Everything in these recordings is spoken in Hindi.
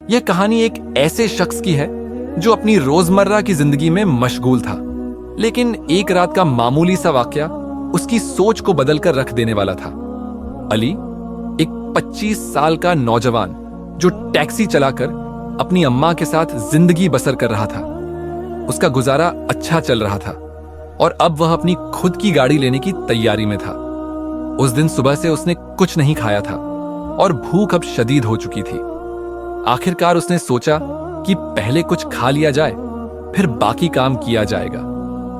यह कहानी एक ऐसे शख्स की है जो अपनी रोजमर्रा की जिंदगी में मशगूल था, लेकिन एक रात का मामूली सा वाकया उसकी सोच को बदलकर रख देने वाला था। अली, एक 25 साल का नौजवान जो टैक्सी चलाकर अपनी अम्मा के साथ जिंदगी बसर कर रहा था। उसका गुजारा अच्छा चल रहा था और अब वह अपनी खुद की गाड़ी लेने की तैयारी में था। उस दिन सुबह से उसने कुछ नहीं खाया था और भूख अब शदीद हो चुकी थी। आखिरकार उसने सोचा कि पहले कुछ खा लिया जाए, फिर बाकी काम किया जाएगा।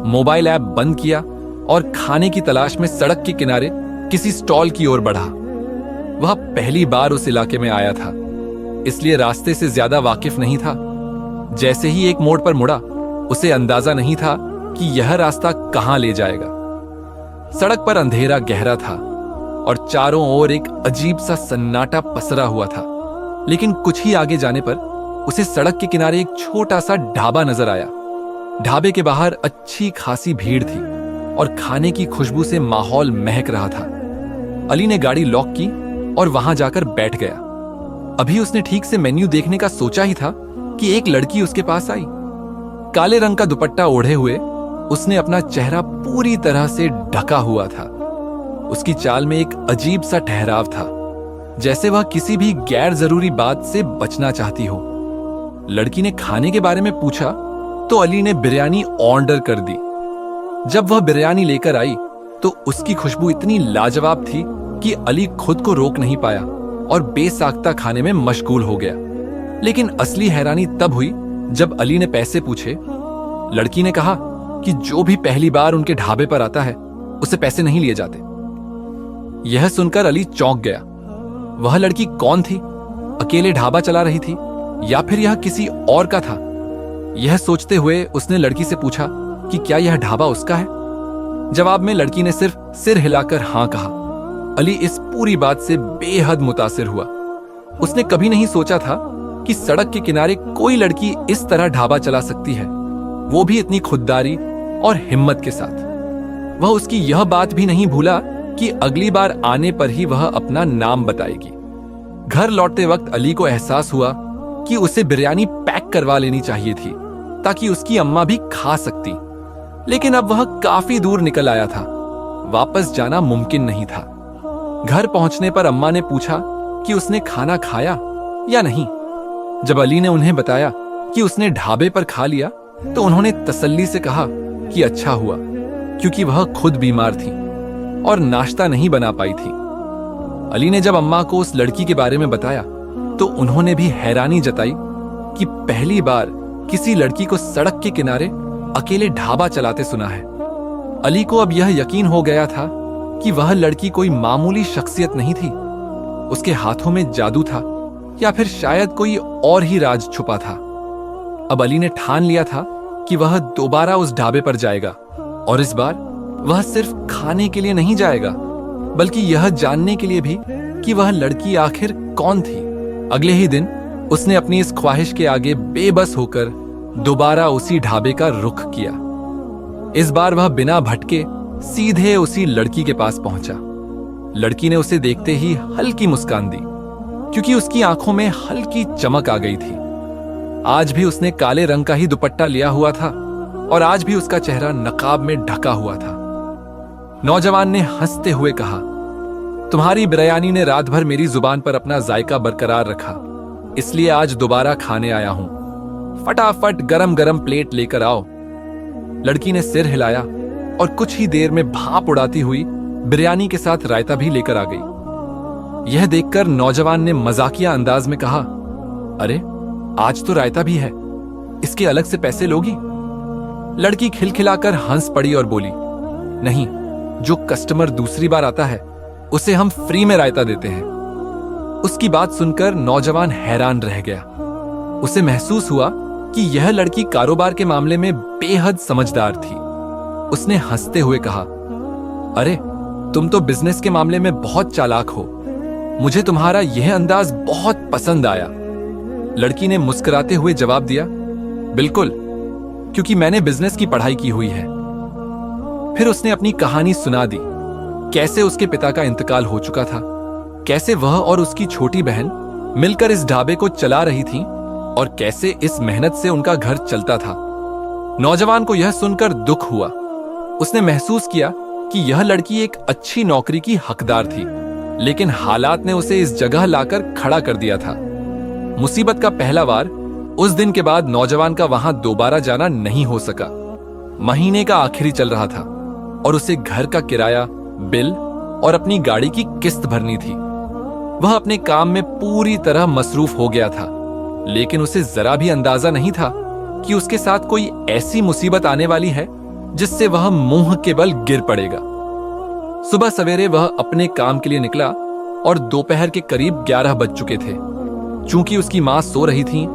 मोबाइल ऐप बंद किया और खाने की तलाश में सड़क के किनारे किसी स्टॉल की ओर बढ़ा। वह पहली बार उस इलाके में आया था, इसलिए रास्ते से ज्यादा वाकिफ नहीं था। जैसे ही एक मोड़ पर मुड़ा, उसे अंदाजा नहीं था कि यह रास्ता कहां ले जाएगा। सड़क पर अंधेरा गहरा था और चारों ओर एक अजीब सा सन्नाटा पसरा हुआ था। लेकिन कुछ ही आगे जाने पर उसे सड़क के किनारे एक छोटा सा ढाबा नजर आया। ढाबे के बाहर अच्छी खासी भीड़ थी और खाने की खुशबू से माहौल महक रहा था। अली ने गाड़ी लॉक की और वहां जाकर बैठ गया। अभी उसने ठीक से मेन्यू देखने का सोचा ही था कि एक लड़की उसके पास आई। काले रंग का दुपट्टा ओढ़े हुए उसने अपना चेहरा पूरी तरह से ढका हुआ था। उसकी चाल में एक अजीब सा ठहराव था, जैसे वह किसी भी गैर जरूरी बात से बचना चाहती हो। लड़की ने खाने के बारे में पूछा तो अली ने बिरयानी ऑर्डर कर दी। जब वह बिरयानी लेकर आई तो उसकी खुशबू इतनी लाजवाब थी कि अली खुद को रोक नहीं पाया और बेसाख्ता खाने में मशगूल हो गया। लेकिन असली हैरानी तब हुई जब अली ने पैसे पूछे। लड़की ने कहा कि जो भी पहली बार उनके ढाबे पर आता है उसे पैसे नहीं लिए जाते। यह सुनकर अली चौंक गया। वह लड़की कौन थी? अकेले ढाबा चला रही थी या फिर यह किसी और का था? यह सोचते हुए उसने लड़की से पूछा कि क्या यह ढाबा उसका है। जवाब में लड़की ने सिर्फ सिर हिलाकर हां कहा। अली इस पूरी बात से बेहद मुतासिर हुआ। उसने कभी नहीं सोचा था कि सड़क के किनारे कोई लड़की इस तरह ढाबा चला सकती है, वो भी इतनी खुददारी और हिम्मत के साथ। वह उसकी यह बात भी नहीं भूला कि अगली बार आने पर ही वह अपना नाम बताएगी। घर लौटते वक्त अली को एहसास हुआ कि उसे बिरयानी पैक करवा लेनी चाहिए थी ताकि उसकी अम्मा भी खा सकती। लेकिन अब वह काफी दूर निकल आया था, वापस जाना मुमकिन नहीं था। घर पहुंचने पर अम्मा ने पूछा कि उसने खाना खाया या नहीं। जब अली ने उन्हें बताया कि उसने ढाबे पर खा लिया तो उन्होंने तसल्ली से कहा कि अच्छा हुआ, क्योंकि वह खुद बीमार थी और नाश्ता नहीं बना पाई थी। अली ने जब अम्मा को उस लड़की के बारे में बताया तो उन्होंने भी हैरानी जताई कि पहली बार किसी लड़की को सड़क के किनारे अकेले ढाबा चलाते सुना है। अली को अब यह यकीन हो गया था कि वह लड़की कोई मामूली शख्सियत नहीं थी। उसके हाथों में जादू था या फिर शायद कोई और ही राज छुपा था। अब अली ने ठान लिया था कि वह दोबारा उस ढाबे पर जाएगा और इस बार वह सिर्फ खाने के लिए नहीं जाएगा, बल्कि यह जानने के लिए भी कि वह लड़की आखिर कौन थी। अगले ही दिन उसने अपनी इस ख्वाहिश के आगे बेबस होकर दोबारा उसी ढाबे का रुख किया। इस बार वह बिना भटके सीधे उसी लड़की के पास पहुंचा। लड़की ने उसे देखते ही हल्की मुस्कान दी, क्योंकि उसकी आंखों में हल्की चमक आ गई थी। आज भी उसने काले रंग का ही दुपट्टा लिया हुआ था और आज भी उसका चेहरा नकाब में ढका हुआ था। नौजवान ने हंसते हुए कहा, तुम्हारी बिरयानी ने रात भर मेरी जुबान पर अपना जायका बरकरार रखा, इसलिए आज दोबारा खाने आया हूं। फटाफट गरम गरम प्लेट लेकर आओ। लड़की ने सिर हिलाया और कुछ ही देर में भाप उड़ाती हुई बिरयानी के साथ रायता भी लेकर आ गई। यह देखकर नौजवान ने मजाकिया अंदाज में कहा, अरे आज तो रायता भी है, इसके अलग से पैसे लोगी? लड़की खिलखिलाकर हंस पड़ी और बोली, नहीं, जो कस्टमर दूसरी बार आता है उसे हम फ्री में रायता देते हैं। उसकी बात सुनकर नौजवान हैरान रह गया। उसे महसूस हुआ कि यह लड़की कारोबार के मामले में बेहद समझदार थी। उसने हंसते हुए कहा, अरे तुम तो बिजनेस के मामले में बहुत चालाक हो, मुझे तुम्हारा यह अंदाज बहुत पसंद आया। लड़की ने मुस्कुराते हुए जवाब दिया, बिल्कुल, क्योंकि मैंने बिजनेस की पढ़ाई की हुई है। फिर उसने अपनी कहानी सुना दी, कैसे उसके पिता का इंतकाल हो चुका था, कैसे वह और उसकी छोटी बहन मिलकर इस ढाबे को चला रही थी और कैसे इस मेहनत से उनका घर चलता था। नौजवान को यह सुनकर दुख हुआ। उसने महसूस किया कि यह लड़की एक अच्छी नौकरी की हकदार थी, लेकिन हालात ने उसे इस जगह लाकर खड़ा कर दिया था। मुसीबत का पहला वार उस दिन के बाद नौजवान का वहां दोबारा जाना नहीं हो सका। महीने का आखिरी चल रहा था और उसे घर का किराया, बिल और अपनी गाड़ी की किस्त भरनी थी। वह अपने काम में पूरी तरह मसरूफ हो गया था, लेकिन उसे जरा भी अंदाजा नहीं था कि उसके साथ कोई ऐसी मुसीबत आने वाली है जिससे वह मुंह के बल गिर पड़ेगा। सुबह सवेरे वह अपने काम के लिए निकला और दोपहर के करीब 11 बज चुके थे। चूंकि उसकी मां सो रही थी,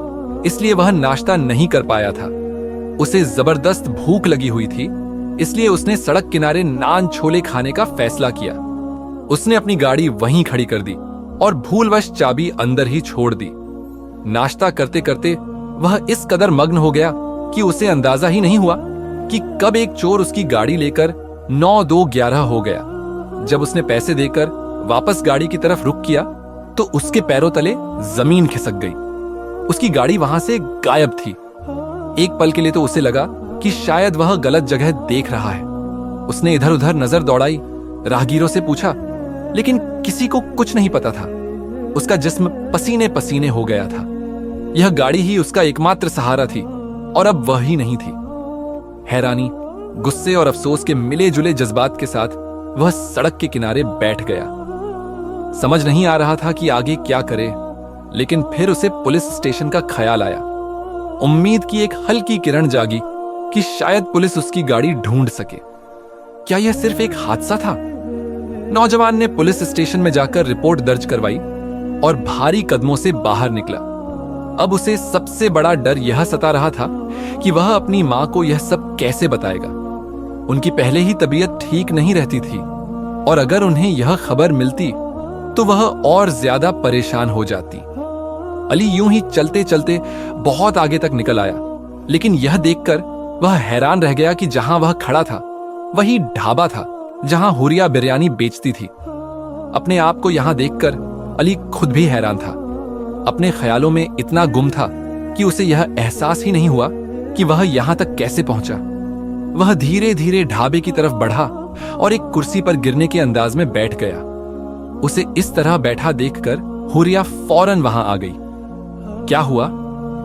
इसलिए वह नाश्ता नहीं कर पाया था। उसे जबरदस्त भूख लगी हुई थी, इसलिए उसने सड़क किनारे नान छोले खाने का फैसला किया। उसने अपनी गाड़ी वहीं खड़ी कर दी और भूलवश चाबी अंदर ही छोड़ दी। नाश्ता करते करते वह इस कदर मग्न हो गया कि उसे अंदाजा ही नहीं हुआ कि कब एक चोर उसकी गाड़ी लेकर 9-2-11 हो गया। जब उसने पैसे देकर वापस गाड़ी की तरफ रुख किया तो उसके पैरों तले जमीन खिसक गई। उसकी गाड़ी वहां से गायब थी। एक पल के लिए तो उसे लगा कि शायद वह गलत जगह देख रहा है। उसने इधर उधर नजर दौड़ाई, राहगीरों से पूछा, लेकिन किसी को कुछ नहीं पता था। उसका जिस्म पसीने पसीने हो गया था। यह गाड़ी ही उसका एकमात्र सहारा थी और अब वह ही नहीं थी। हैरानी, गुस्से और अफसोस के मिले जुले जज्बात के साथ वह सड़क के किनारे बैठ गया। समझ नहीं आ रहा था कि आगे क्या करे, लेकिन फिर उसे पुलिस स्टेशन का ख्याल आया। उम्मीद की एक हल्की किरण जागी कि शायद पुलिस उसकी गाड़ी ढूंढ सके। क्या यह सिर्फ एक हादसा था? नौजवान ने पुलिस स्टेशन में जाकर रिपोर्ट दर्ज करवाई और भारी कदमों से बाहर निकला। अब उसे सबसे बड़ा डर यह सता रहा था कि वह अपनी मां को यह सब कैसे बताएगा। उनकी पहले ही तबीयत ठीक नहीं रहती थी और अगर उन्हें यह खबर मिलती तो वह और ज्यादा परेशान हो जाती। अली यूं ही चलते चलते बहुत आगे तक निकल आया, लेकिन यह देखकर वह हैरान रह गया कि जहां वह खड़ा था वही ढाबा था जहां हुरिया बिरयानी बेचती थी। अपने आप को यहां देखकर अली खुद भी हैरान था। अपने ख्यालों में इतना गुम था कि उसे यह एहसास ही नहीं हुआ कि वह यहां तक कैसे पहुंचा। वह धीरे धीरे ढाबे की तरफ बढ़ा और एक कुर्सी पर गिरने के अंदाज में बैठ गया। उसे इस तरह बैठा देखकर हुरिया फौरन वहां आ गई। क्या हुआ?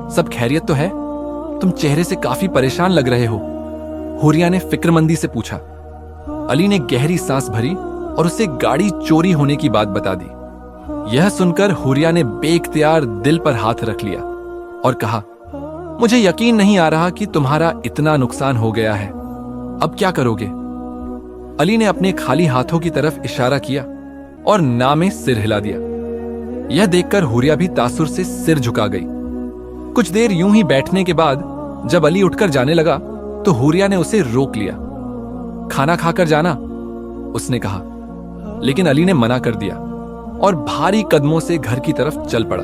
सब खैरियत तो है? तुम चेहरे से काफी परेशान लग रहे हो, हुरिया ने फिक्रमंदी से पूछा। अली ने गहरी सांस भरी और उसे गाड़ी चोरी होने की बात बता दी। यह सुनकर हुरिया ने बेइख्तियार दिल पर हाथ रख लिया और कहा, मुझे यकीन नहीं आ रहा कि तुम्हारा इतना नुकसान हो गया है। अब क्या करोगे? अली ने अपने खाली हाथों की तरफ इशारा किया और ना में सिर हिला दिया। यह देखकर हुरिया भी तासुर से सिर झुका गई। कुछ देर यूं ही बैठने के बाद जब अली उठकर जाने लगा तो हुरिया ने उसे रोक लिया। खाना खाकर जाना, उसने कहा, लेकिन अली ने मना कर दिया और भारी कदमों से घर की तरफ चल पड़ा।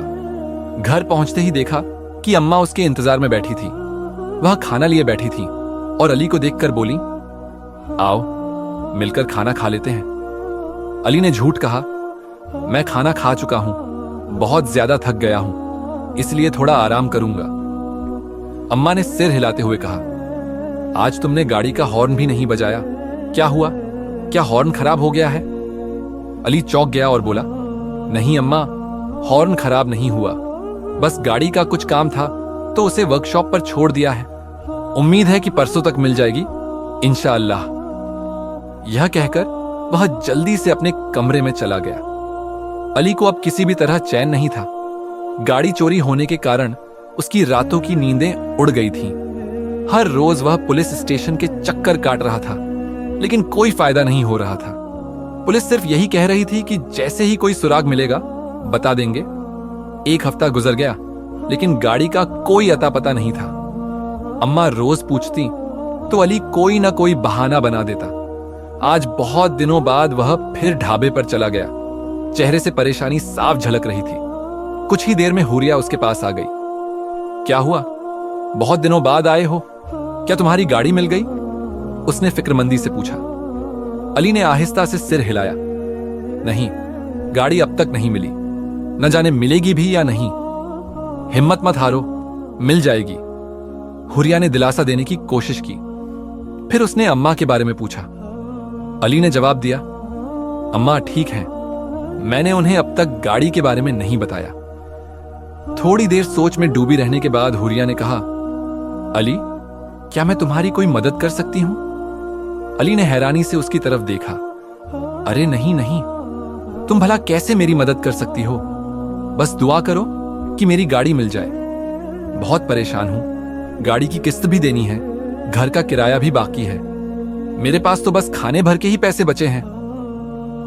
घर पहुंचते ही देखा कि अम्मा उसके इंतजार में बैठी थी। वह खाना लिए बैठी थी और अली को देखकर बोली, आओ मिलकर खाना खा लेते हैं। अली ने झूठ कहा, मैं खाना खा चुका हूं, बहुत ज्यादा थक गया हूं, इसलिए थोड़ा आराम करूंगा। अम्मा ने सिर हिलाते हुए कहा, आज तुमने गाड़ी का हॉर्न भी नहीं बजाया, क्या हुआ? क्या हॉर्न खराब हो गया है? अली चौंक गया और बोला, नहीं अम्मा, हॉर्न खराब नहीं हुआ, बस गाड़ी का कुछ काम था तो उसे वर्कशॉप पर छोड़ दिया है। उम्मीद है कि परसों तक मिल जाएगी इंशाअल्लाह। यह कहकर वह जल्दी से अपने कमरे में चला गया। अली को अब किसी भी तरह चैन नहीं था। गाड़ी चोरी होने के कारण उसकी रातों की नींदें उड़ गई थीं। हर रोज वह पुलिस स्टेशन के चक्कर काट रहा था, लेकिन कोई फायदा नहीं हो रहा था। पुलिस सिर्फ यही कह रही थी कि जैसे ही कोई सुराग मिलेगा बता देंगे। एक हफ्ता गुजर गया, लेकिन गाड़ी का कोई अता पता नहीं था। अम्मा रोज पूछती तो अली कोई ना कोई बहाना बना देता। आज बहुत दिनों बाद वह फिर ढाबे पर चला गया। चेहरे से परेशानी साफ झलक रही थी। कुछ ही देर में हुरिया उसके पास आ गई। क्या हुआ? बहुत दिनों बाद आए हो, क्या तुम्हारी गाड़ी मिल गई? उसने फिक्रमंदी से पूछा। अली ने आहिस्ता से सिर हिलाया। नहीं, गाड़ी अब तक नहीं मिली, न जाने मिलेगी भी या नहीं। हिम्मत मत हारो, मिल जाएगी। हुरिया ने दिलासा देने की कोशिश की। फिर उसने अम्मा के बारे में पूछा। अली ने जवाब दिया, अम्मा ठीक हैं, मैंने उन्हें अब तक गाड़ी के बारे में नहीं बताया। थोड़ी देर सोच में डूबी रहने के बाद हुरिया ने कहा, अली, क्या मैं तुम्हारी कोई मदद कर सकती हूं? अली ने हैरानी से उसकी तरफ देखा। अरे नहीं नहीं, तुम भला कैसे मेरी मदद कर सकती हो? बस दुआ करो कि मेरी गाड़ी मिल जाए। बहुत परेशान हूं, गाड़ी की किस्त भी देनी है, घर का किराया भी बाकी है, मेरे पास तो बस खाने भर के ही पैसे बचे हैं।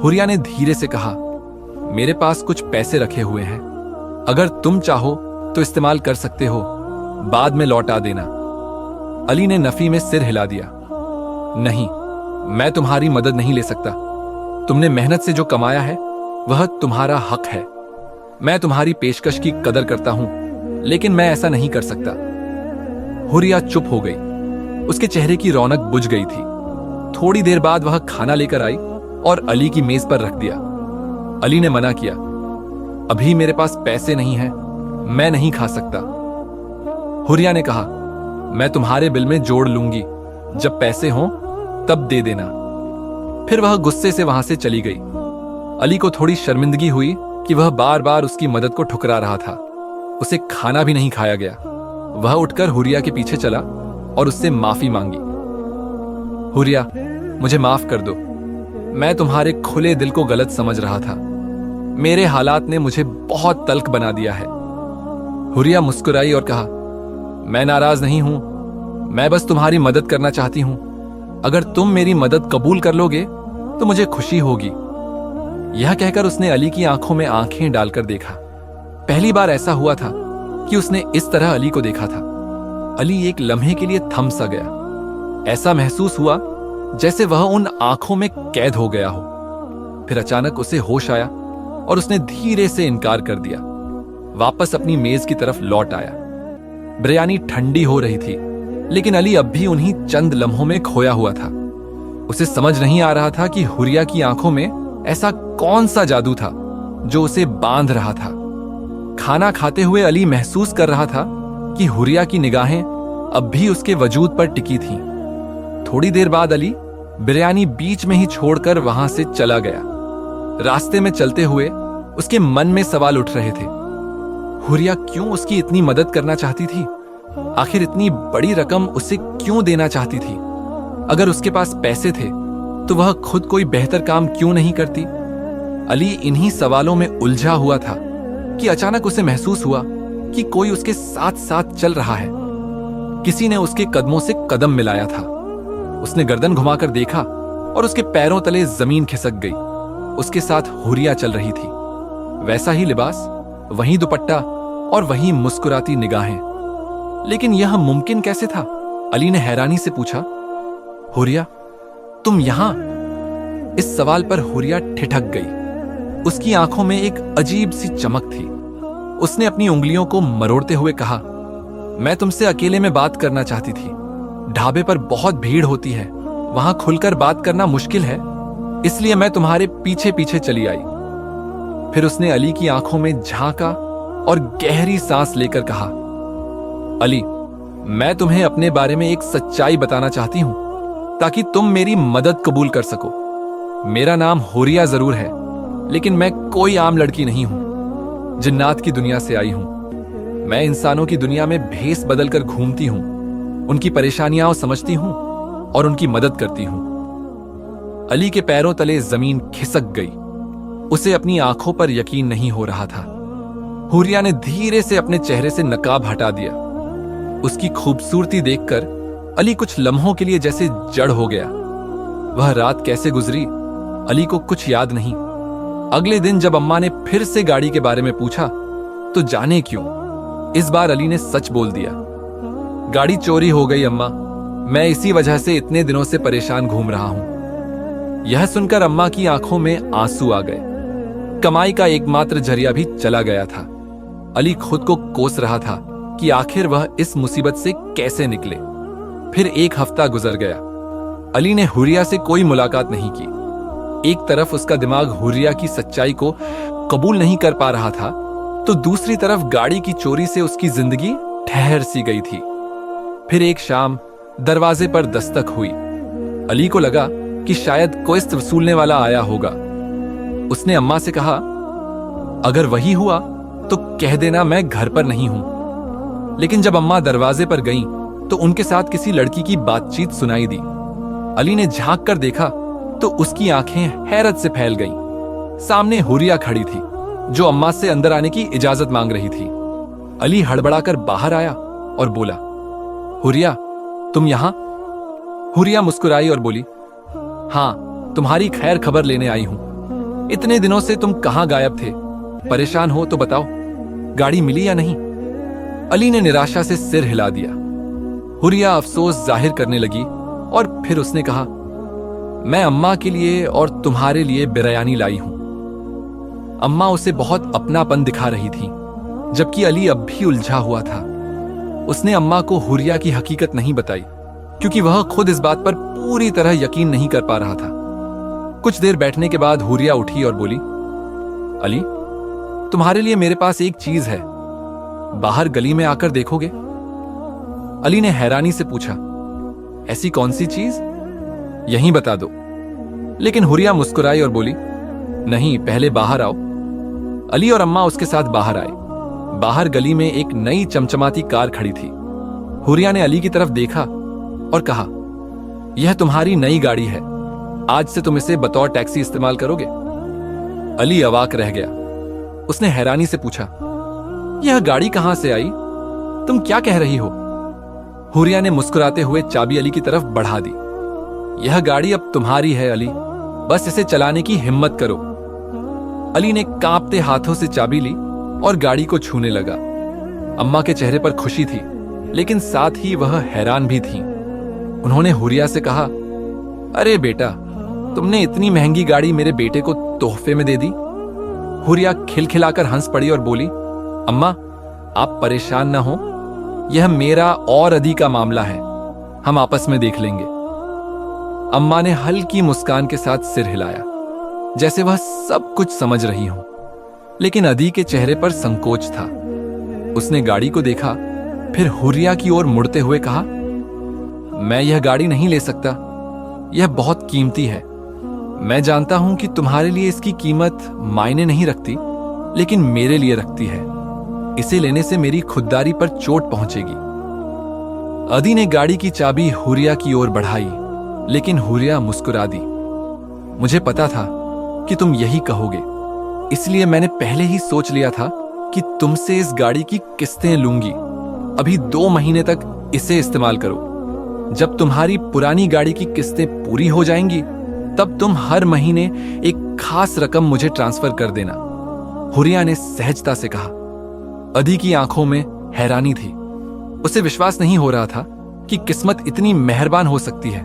हुरिया ने धीरे से कहा, मेरे पास कुछ पैसे रखे हुए हैं, अगर तुम चाहो तो इस्तेमाल कर सकते हो, बाद में लौटा देना। अली ने नफी में सिर हिला दिया। नहीं, मैं तुम्हारी मदद नहीं ले सकता। तुमने मेहनत से जो कमाया है वह तुम्हारा हक है। मैं तुम्हारी पेशकश की कदर करता हूं, लेकिन मैं ऐसा नहीं कर सकता। हुरिया चुप हो गई। उसके चेहरे की रौनक बुझ गई थी। थोड़ी देर बाद वह खाना लेकर आई और अली की मेज पर रख दिया। अली ने मना किया, अभी मेरे पास पैसे नहीं हैं, मैं नहीं खा सकता। हुरिया ने कहा, मैं तुम्हारे बिल में जोड़ लूंगी, जब पैसे हों तब दे देना। फिर वह गुस्से से वहां से चली गई। अली को थोड़ी शर्मिंदगी हुई कि वह बार बार उसकी मदद को ठुकरा रहा था। उसे खाना भी नहीं खाया गया। वह उठकर हुरिया के पीछे चला और उससे माफी मांगी। हुरिया, मुझे माफ कर दो, मैं तुम्हारे खुले दिल को गलत समझ रहा था। मेरे हालात ने मुझे बहुत तल्ख बना दिया है। हुरिया मुस्कुराई और कहा, मैं नाराज नहीं हूं, मैं बस तुम्हारी मदद करना चाहती हूं। अगर तुम मेरी मदद कबूल कर लोगे तो मुझे खुशी होगी। यह कहकर उसने अली की आंखों में आंखें डालकर देखा। पहली बार ऐसा हुआ था कि उसने इस तरह अली को देखा था। अली एक लम्हे के लिए थम सा गया। ऐसा महसूस हुआ जैसे वह उन आंखों में कैद हो गया हो। फिर अचानक उसे होश आया और उसने धीरे से इनकार कर दिया। वापस अपनी मेज की तरफ लौट आया। बिरयानी ठंडी हो रही थी, लेकिन अली अब भी उन्हीं चंद लम्हों में खोया हुआ था। उसे समझ नहीं आ रहा था कि हुरिया की आंखों में ऐसा कौन सा जादू था जो उसे बांध रहा था। खाना खाते हुए अली महसूस कर रहा था कि हुरिया की निगाहें अब भी उसके वजूद पर टिकी थीं। थोड़ी देर बाद अली बिरयानी बीच में ही छोड़कर वहां से चला गया। रास्ते में चलते हुए उसके मन में सवाल उठ रहे थे। हुरिया क्यों उसकी इतनी मदद करना चाहती थी? आखिर इतनी बड़ी रकम उसे क्यों देना चाहती थी? अगर उसके पास पैसे थे तो वह खुद कोई बेहतर काम क्यों नहीं करती? अली इन्हीं सवालों में उलझा हुआ था कि अचानक उसे महसूस हुआ कि कोई उसके साथ साथ चल रहा है। किसी ने उसके कदमों से कदम मिलाया था। उसने गर्दन घुमाकर देखा और उसके पैरों तले जमीन खिसक गई। उसके साथ हुरिया चल रही थी। वैसा ही लिबास, वही दुपट्टा और वही मुस्कुराती निगाहें। लेकिन यह मुमकिन कैसे था? अली ने हैरानी से पूछा, हुरिया, तुम यहां? इस सवाल पर हुरिया ठिठक गई। उसकी आंखों में एक अजीब सी चमक थी। उसने अपनी उंगलियों को मरोड़ते हुए कहा, मैं तुमसे अकेले में बात करना चाहती थी। ढाबे पर बहुत भीड़ होती है, वहां खुलकर बात करना मुश्किल है, इसलिए मैं तुम्हारे पीछे पीछे चली आई। फिर उसने अली की आंखों में झांका और गहरी सांस लेकर कहा, अली, मैं तुम्हें अपने बारे में एक सच्चाई बताना चाहती हूं ताकि तुम मेरी मदद कबूल कर सको। मेरा नाम हुरिया जरूर है, लेकिन मैं कोई आम लड़की नहीं हूं। जिन्नात की दुनिया से आई हूं। मैं इंसानों की दुनिया में भेस बदलकर घूमती हूं, उनकी परेशानियां समझती हूं और उनकी मदद करती हूं। अली के पैरों तले जमीन खिसक गई। उसे अपनी आंखों पर यकीन नहीं हो रहा था। हुरिया ने धीरे से अपने चेहरे से नकाब हटा दिया। उसकी खूबसूरती देखकर अली कुछ लम्हों के लिए जैसे जड़ हो गया। वह रात कैसे गुजरी, अली को कुछ याद नहीं। अगले दिन जब अम्मा ने फिर से गाड़ी के बारे में पूछा तो जाने क्यों इस बार अली ने सच बोल दिया, गाड़ी चोरी हो गई अम्मा, मैं इसी वजह से इतने दिनों से परेशान घूम रहा हूं। यह सुनकर अम्मा की आंखों में आंसू आ गए। कमाई का एकमात्र जरिया भी चला गया था। अली खुद को कोस रहा था कि आखिर वह इस मुसीबत से कैसे निकले। फिर एक हफ्ता गुजर गया। अली ने हुरिया से कोई मुलाकात नहीं की। एक तरफ उसका दिमाग हुरिया की सच्चाई को कबूल नहीं कर पा रहा था, तो दूसरी तरफ गाड़ी की चोरी से उसकी जिंदगी ठहर सी गई थी। फिर एक शाम दरवाजे पर दस्तक हुई। अली को लगा कि शायद किस्त वसूलने वाला आया होगा। उसने अम्मा से कहा, अगर वही हुआ तो कह देना मैं घर पर नहीं हूं। लेकिन जब अम्मा दरवाजे पर गईं, तो उनके साथ किसी लड़की की बातचीत सुनाई दी। अली ने झांक कर देखा तो उसकी आंखें हैरत से फैल गईं। सामने हुरिया खड़ी थी, जो अम्मा से अंदर आने की इजाजत मांग रही थी। अली हड़बड़ाकर बाहर आया और बोला, हुरिया, तुम यहां? हुरिया मुस्कुराई और बोली, हां, तुम्हारी खैर खबर लेने आई हूं। इतने दिनों से तुम कहां गायब थे? परेशान हो तो बताओ, गाड़ी मिली या नहीं? अली ने निराशा से सिर हिला दिया। हुरिया अफसोस जाहिर करने लगी और फिर उसने कहा, मैं अम्मा के लिए और तुम्हारे लिए बिरयानी लाई हूं। अम्मा उसे बहुत अपनापन दिखा रही थी, जबकि अली अब भी उलझा हुआ था। उसने अम्मा को हुरिया की हकीकत नहीं बताई, क्योंकि वह खुद इस बात पर पूरी तरह यकीन नहीं कर पा रहा था। कुछ देर बैठने के बाद हुरिया उठी और बोली, अली, तुम्हारे लिए मेरे पास एक चीज है, बाहर गली में आकर देखोगे? अली ने हैरानी से पूछा, ऐसी कौन सी चीज? यहीं बता दो। लेकिन हुरिया मुस्कुराई और बोली, नहीं, पहले बाहर आओ। अली और अम्मा उसके साथ बाहर आए। बाहर गली में एक नई चमचमाती कार खड़ी थी। हुरिया ने अली की तरफ देखा और कहा, यह तुम्हारी नई गाड़ी है, आज से तुम इसे बतौर टैक्सी इस्तेमाल करोगे। अली अवाक रह गया। उसने हैरानी से पूछा, यह गाड़ी कहां से आई? तुम क्या कह रही हो? हुरिया ने मुस्कुराते हुए चाबी अली की तरफ बढ़ा दी। यह गाड़ी अब तुम्हारी है अली, बस इसे चलाने की हिम्मत करो। अली ने कांपते हाथों से चाबी ली और गाड़ी को छूने लगा। अम्मा के चेहरे पर खुशी थी, लेकिन साथ ही वह हैरान भी थी। उन्होंने हुरिया से कहा, अरे बेटा, तुमने इतनी महंगी गाड़ी मेरे बेटे को तोहफे में दे दी। हुरिया खिलखिलाकर हंस पड़ी और बोली, अम्मा, आप परेशान ना हो, यह मेरा और अदी का मामला है, हम आपस में देख लेंगे। अम्मा ने हल्की मुस्कान के साथ सिर हिलाया, जैसे वह सब कुछ समझ रही हो। लेकिन अदी के चेहरे पर संकोच था। उसने गाड़ी को देखा, फिर हुरिया की ओर मुड़ते हुए कहा, मैं यह गाड़ी नहीं ले सकता, यह बहुत कीमती है। मैं जानता हूं कि तुम्हारे लिए इसकी कीमत मायने नहीं रखती, लेकिन मेरे लिए रखती है। इसे लेने से मेरी खुददारी पर चोट पहुंचेगी। अदी ने गाड़ी की चाबी हुरिया की ओर बढ़ाई, लेकिन हुरिया मुस्कुरा दी। मुझे पता था कि तुम यही कहोगे, इसलिए मैंने पहले ही सोच लिया था कि तुमसे इस गाड़ी की किस्तें लूंगी। अभी 2 महीने तक इसे इस्तेमाल करो। जब तुम्हारी पुरानी गाड़ी की किस्तें पूरी हो जाएंगी, तब तुम हर महीने एक खास रकम मुझे ट्रांसफर कर देना। हुरिया ने सहजता से कहा। अदी की आंखों में हैरानी थी। उसे विश्वास नहीं हो रहा था कि किस्मत इतनी मेहरबान हो सकती है।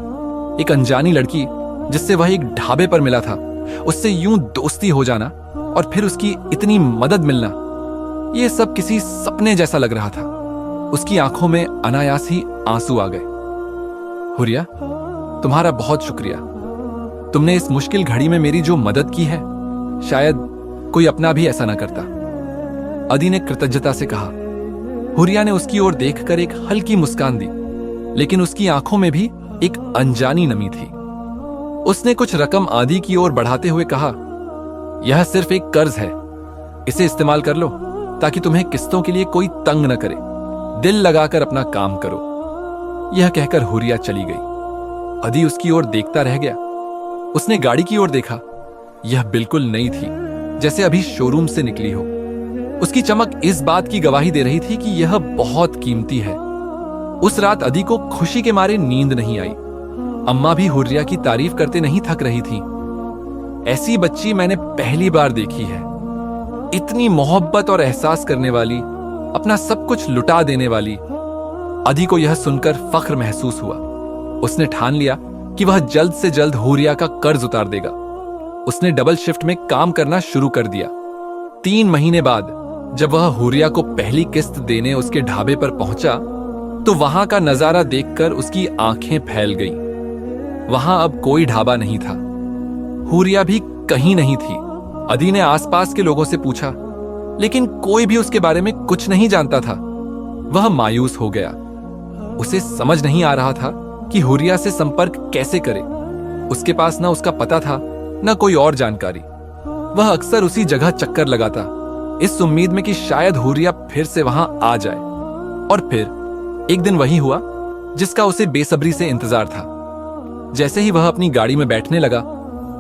एक अनजानी लड़की जिससे वह एक ढाबे पर मिला था, उससे यूं दोस्ती हो जाना और फिर उसकी इतनी मदद मिलना, यह सब किसी सपने जैसा लग रहा था। उसकी आंखों में अनायास ही आंसू आ गए। हुरिया, तुम्हारा बहुत शुक्रिया। तुमने इस मुश्किल घड़ी में मेरी जो मदद की है, शायद कोई अपना भी ऐसा ना करता। अदी ने कृतज्ञता से कहा। हुरिया ने उसकी ओर देखकर एक हल्की मुस्कान दी, लेकिन उसकी आंखों में भी एक अनजानी नमी थी। उसने कुछ रकम आदि की ओर बढ़ाते हुए कहा, यह सिर्फ एक कर्ज है, इसे इस्तेमाल कर लो ताकि तुम्हें किस्तों के लिए कोई तंग न करे। दिल लगाकर अपना काम करो। यह कहकर हुरिया चली गई। अदी उसकी ओर देखता रह गया। उसने गाड़ी की ओर देखा। यह बिल्कुल नई थी, जैसे अभी शोरूम से निकली हो। उसकी चमक इस बात की गवाही दे रही थी कि यह बहुत कीमती है। उस रात अदी को खुशी के मारे नींद नहीं आई। अम्मा भी हुरिया की तारीफ करते नहीं थक रही थी। ऐसी बच्ची मैंने पहली बार देखी है, इतनी मोहब्बत और एहसास करने वाली, अपना सब कुछ लुटा देने वाली। अदी को यह सुनकर फख्र महसूस हुआ। उसने ठान लिया कि वह जल्द से जल्द हुरिया का कर्ज उतार देगा। उसने डबल शिफ्ट में काम करना शुरू कर दिया। 3 महीने बाद जब वह हुरिया को पहली किस्त देने उसके ढाबे पर पहुंचा, तो वहां का नजारा देखकर उसकी आंखें फैल गईं। वहां अब कोई ढाबा नहीं था। हुरिया भी कहीं नहीं थी। अदी ने आसपास के लोगों से पूछा, लेकिन कोई भी उसके बारे में कुछ नहीं जानता था। वह मायूस हो गया। उसे समझ नहीं आ रहा था कि हुरिया से संपर्क कैसे करे। उसके पास ना उसका पता था, न कोई और जानकारी। वह अक्सर उसी जगह चक्कर लगाता, इस उम्मीद में कि शायद हुरिया फिर से वहां आ जाए। और फिर एक दिन वही हुआ जिसका उसे बेसब्री से इंतजार था। जैसे ही वह अपनी गाड़ी में बैठने लगा,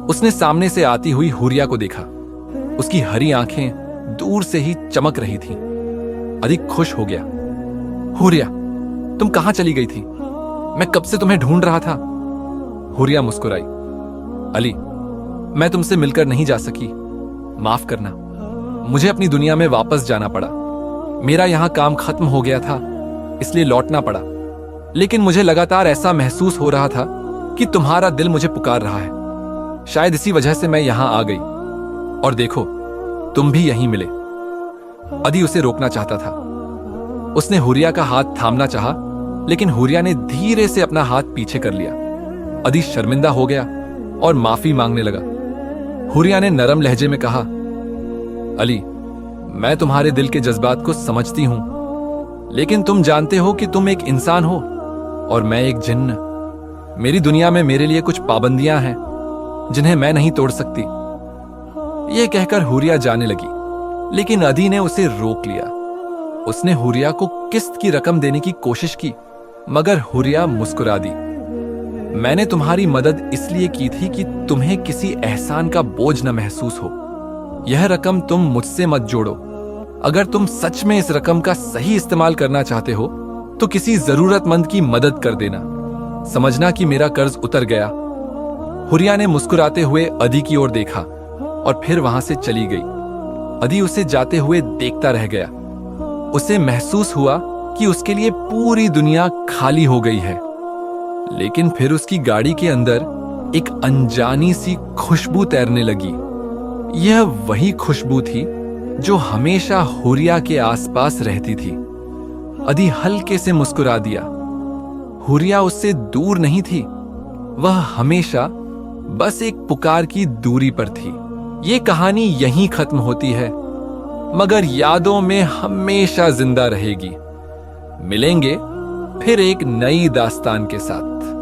उसने सामने से आती हुई हुरिया को देखा। उसकी हरी आंखें दूर से ही चमक रही थीं। अधिक खुश हो गया। हुरिया, तुम कहां चली गई थी? मैं कब से तुम्हें ढूंढ रहा था। हुरिया मुस्कुराई। अली, मैं तुमसे मिलकर नहीं जा सकी, माफ करना। मुझे अपनी दुनिया में वापस जाना पड़ा। मेरा यहां काम खत्म हो गया था, इसलिए लौटना पड़ा। लेकिन मुझे लगातार ऐसा महसूस हो रहा था कि तुम्हारा दिल मुझे पुकार रहा है। शायद इसी वजह से मैं यहां आ गई। और देखो, तुम भी यहीं मिले। अदी उसे रोकना चाहता था। उसने हुरिया का हाथ थामना चाहा, लेकिन हुरिया ने धीरे से अपना हाथ पीछे कर लिया। अदी शर्मिंदा हो गया और माफी मांगने लगा। हुरिया ने नरम लहजे में कहा, अली, मैं तुम्हारे दिल के जज्बात को समझती हूं, लेकिन तुम जानते हो कि तुम एक इंसान हो और मैं एक जिन्न। मेरी दुनिया में मेरे लिए कुछ पाबंदियां हैं जिन्हें मैं नहीं तोड़ सकती। यह कहकर हुरिया जाने लगी, लेकिन अदी ने उसे रोक लिया। उसने हुरिया को किस्त की रकम देने की कोशिश की, मगर हुरिया मुस्कुरा दी। मैंने तुम्हारी मदद इसलिए की थी कि तुम्हें किसी एहसान का बोझ न महसूस हो। यह रकम तुम मुझसे मत जोड़ो। अगर तुम सच में इस रकम का सही इस्तेमाल करना चाहते हो तो किसी जरूरतमंद की मदद कर देना। समझना कि मेरा कर्ज उतर गया। हुरिया ने मुस्कुराते हुए अदी की ओर देखा और फिर वहां से चली गई। अदी उसे जाते हुए देखता रह गया। उसे महसूस हुआ कि उसके लिए पूरी दुनिया खाली हो गई है। लेकिन फिर उसकी गाड़ी के अंदर एक अनजानी सी खुशबू तैरने लगी। यह वही खुशबू थी जो हमेशा हुरिया के आसपास रहती थी। अदी हल्के से मुस्कुरा दिया। हुरिया उससे दूर नहीं थी, वह हमेशा बस एक पुकार की दूरी पर थी। ये कहानी यहीं खत्म होती है, मगर यादों में हमेशा जिंदा रहेगी। मिलेंगे फिर एक नई दास्तान के साथ।